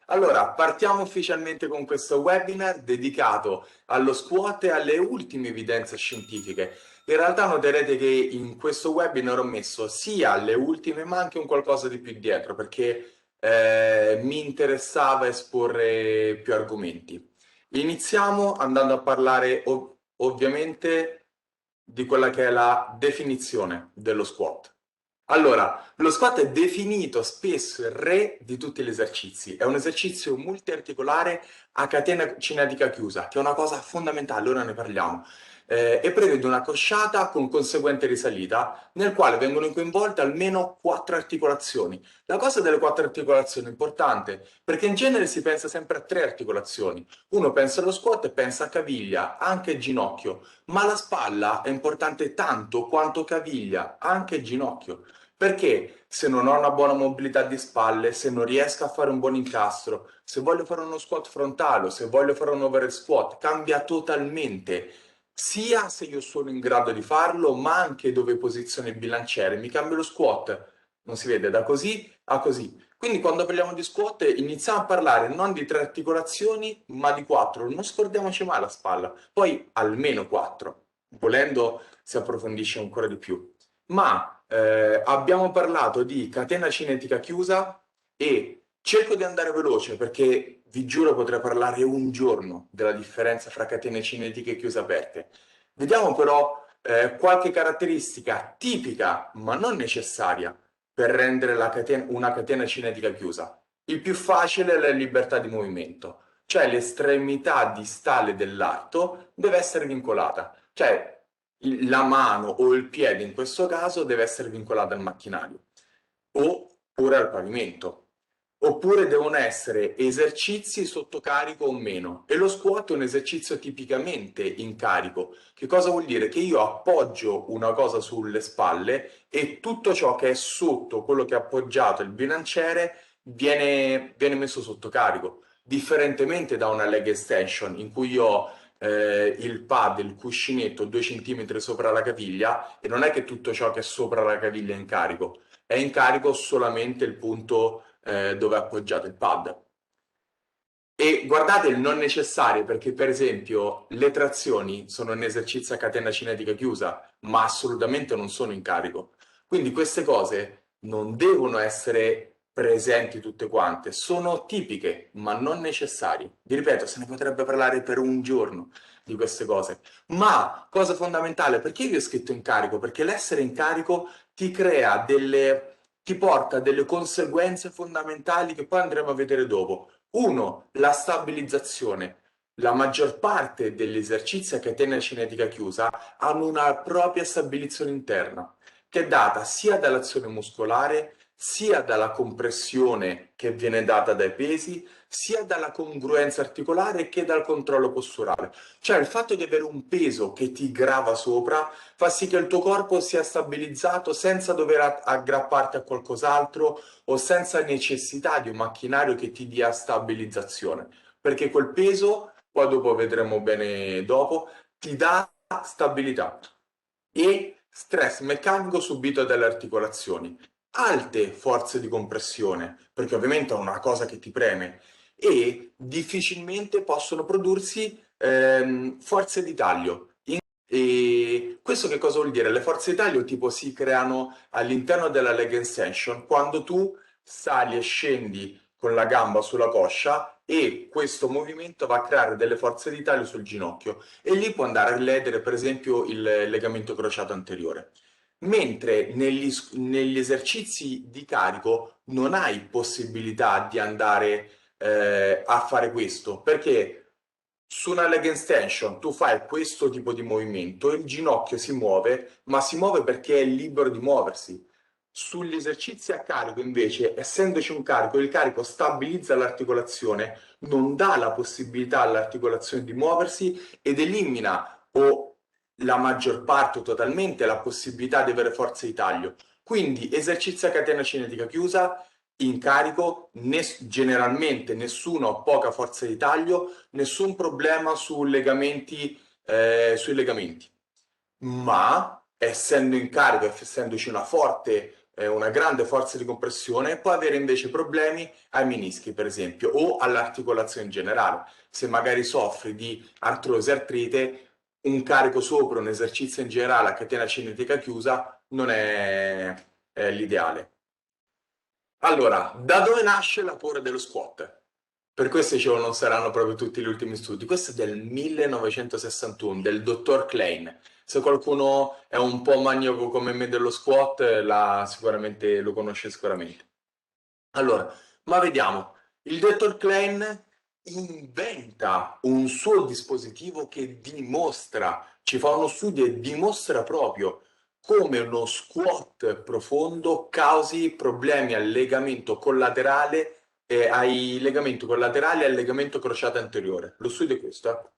Allora, partiamo ufficialmente con questo webinar dedicato allo squat e alle ultime evidenze scientifiche. In realtà noterete che in questo webinar ho messo sia le ultime ma anche un qualcosa di più dietro perché mi interessava esporre più argomenti. Iniziamo andando a parlare ovviamente di quella che è la definizione dello squat. Allora, lo squat è definito spesso il re di tutti gli esercizi. È un esercizio multiarticolare a catena cinetica chiusa, che è una cosa fondamentale, ora ne parliamo. E prevede una cosciata con conseguente risalita, nel quale vengono coinvolte almeno 4 articolazioni. La cosa delle 4 articolazioni è importante, perché in genere si pensa sempre a 3 articolazioni. Uno pensa allo squat e pensa a caviglia, anche ginocchio, ma la spalla è importante tanto quanto caviglia, anche ginocchio. Perché se non ho una buona mobilità di spalle, se non riesco a fare un buon incastro, se voglio fare uno squat frontale, o se voglio fare un overhead squat, cambia totalmente. Sia se io sono in grado di farlo, ma anche dove posiziono il bilanciere. Mi cambio lo squat, non si vede, da così a così. Quindi quando parliamo di squat iniziamo a parlare non di 3 articolazioni, ma di 4. Non scordiamoci mai la spalla. Poi almeno 4. Volendo si approfondisce ancora di più. Ma abbiamo parlato di catena cinetica chiusa e cerco di andare veloce perché vi giuro potrei parlare un giorno della differenza fra catene cinetiche chiuse e aperte. Vediamo però qualche caratteristica tipica ma non necessaria per rendere una catena cinetica chiusa. Il più facile è la libertà di movimento, cioè l'estremità distale dell'arto deve essere vincolata, cioè la mano o il piede in questo caso deve essere vincolato al macchinario oppure al pavimento. Oppure devono essere esercizi sotto carico o meno. E lo squat è un esercizio tipicamente in carico. Che cosa vuol dire? Che io appoggio una cosa sulle spalle e tutto ciò che è sotto quello che è appoggiato il bilanciere viene messo sotto carico. Differentemente da una leg extension in cui io ho il pad, il cuscinetto 2 cm sopra la caviglia e non è che tutto ciò che è sopra la caviglia è in carico, è in carico solamente il punto dove è appoggiato il pad. E guardate il non necessario perché per esempio le trazioni sono un esercizio a catena cinetica chiusa, ma assolutamente non sono in carico. Quindi queste cose non devono essere presenti tutte quante, sono tipiche, ma non necessarie. Vi ripeto, se ne potrebbe parlare per un giorno di queste cose. Ma cosa fondamentale, perché vi ho scritto in carico? Perché l'essere in carico ti porta a delle conseguenze fondamentali che poi andremo a vedere dopo. Uno, la stabilizzazione. La maggior parte degli esercizi a catena cinetica chiusa hanno una propria stabilizzazione interna, che è data sia dall'azione muscolare, sia dalla compressione che viene data dai pesi, sia dalla congruenza articolare che dal controllo posturale. Cioè il fatto di avere un peso che ti grava sopra fa sì che il tuo corpo sia stabilizzato senza dover aggrapparti a qualcos'altro o senza necessità di un macchinario che ti dia stabilizzazione, perché quel peso, poi dopo vedremo bene dopo, ti dà stabilità e stress meccanico subito dalle articolazioni, alte forze di compressione, perché ovviamente è una cosa che ti preme, e difficilmente possono prodursi forze di taglio. E questo che cosa vuol dire? Le forze di taglio tipo si creano all'interno della leg extension quando tu sali e scendi con la gamba sulla coscia e questo movimento va a creare delle forze di taglio sul ginocchio e lì può andare a ledere per esempio il legamento crociato anteriore. Mentre negli esercizi di carico non hai possibilità di andare a fare questo perché su una leg extension tu fai questo tipo di movimento, il ginocchio si muove, ma si muove perché è libero di muoversi. Sugli esercizi a carico, invece, essendoci un carico, il carico stabilizza l'articolazione, non dà la possibilità all'articolazione di muoversi ed elimina o la maggior parte o totalmente la possibilità di avere forza di taglio. Quindi esercizi a catena cinetica chiusa, in carico, generalmente nessuno ha poca forza di taglio, nessun problema sui legamenti. Ma essendo in carico, essendoci una forte una grande forza di compressione, può avere invece problemi ai menischi, per esempio, o all'articolazione in generale. Se magari soffri di artrosi, artrite, un carico sopra, un esercizio in generale a catena cinetica chiusa non è l'ideale. Allora, da dove nasce la paura dello squat? Per questo dicevo non saranno proprio tutti gli ultimi studi. Questo è del 1961, del dottor Klein. Se qualcuno è un po' maniaco come me dello squat, sicuramente lo conosce sicuramente. Allora, ma vediamo. Il dottor Klein inventa un suo dispositivo che dimostra, ci fa uno studio e dimostra proprio come uno squat profondo causi problemi al legamento collaterale e ai legamenti collaterali e al legamento crociato anteriore. Lo studio è questo,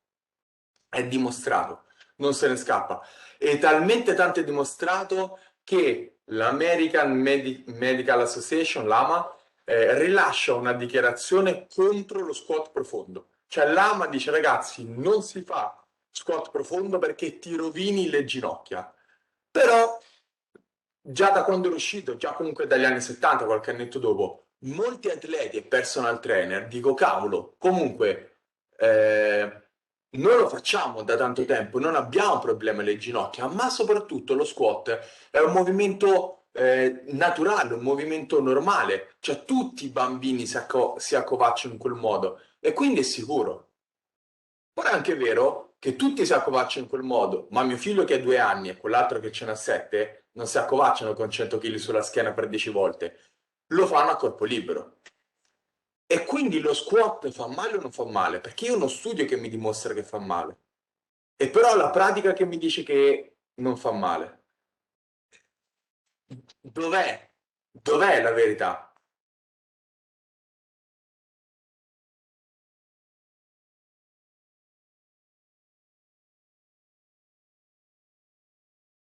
è dimostrato, non se ne scappa. E talmente tanto è dimostrato che l'American Medical Association, l'AMA, rilascia una dichiarazione contro lo squat profondo. Cioè l'AMA dice ragazzi non si fa squat profondo perché ti rovini le ginocchia. Però già da quando è uscito, già comunque dagli anni 70, qualche annetto dopo, molti atleti e personal trainer dico cavolo, comunque noi lo facciamo da tanto tempo, non abbiamo problemi alle ginocchia, ma soprattutto lo squat è un movimento naturale, un movimento normale, cioè tutti i bambini si accovacciano in quel modo e quindi è sicuro. Ora è anche vero che tutti si accovacciano in quel modo, ma mio figlio che ha 2 anni e quell'altro che ce n'ha 7 non si accovacciano con 100 kg sulla schiena per 10 volte, lo fanno a corpo libero. E quindi lo squat fa male o non fa male? Perché io ho uno studio che mi dimostra che fa male. E però ho la pratica che mi dice che non fa male. Dov'è? Dov'è la verità?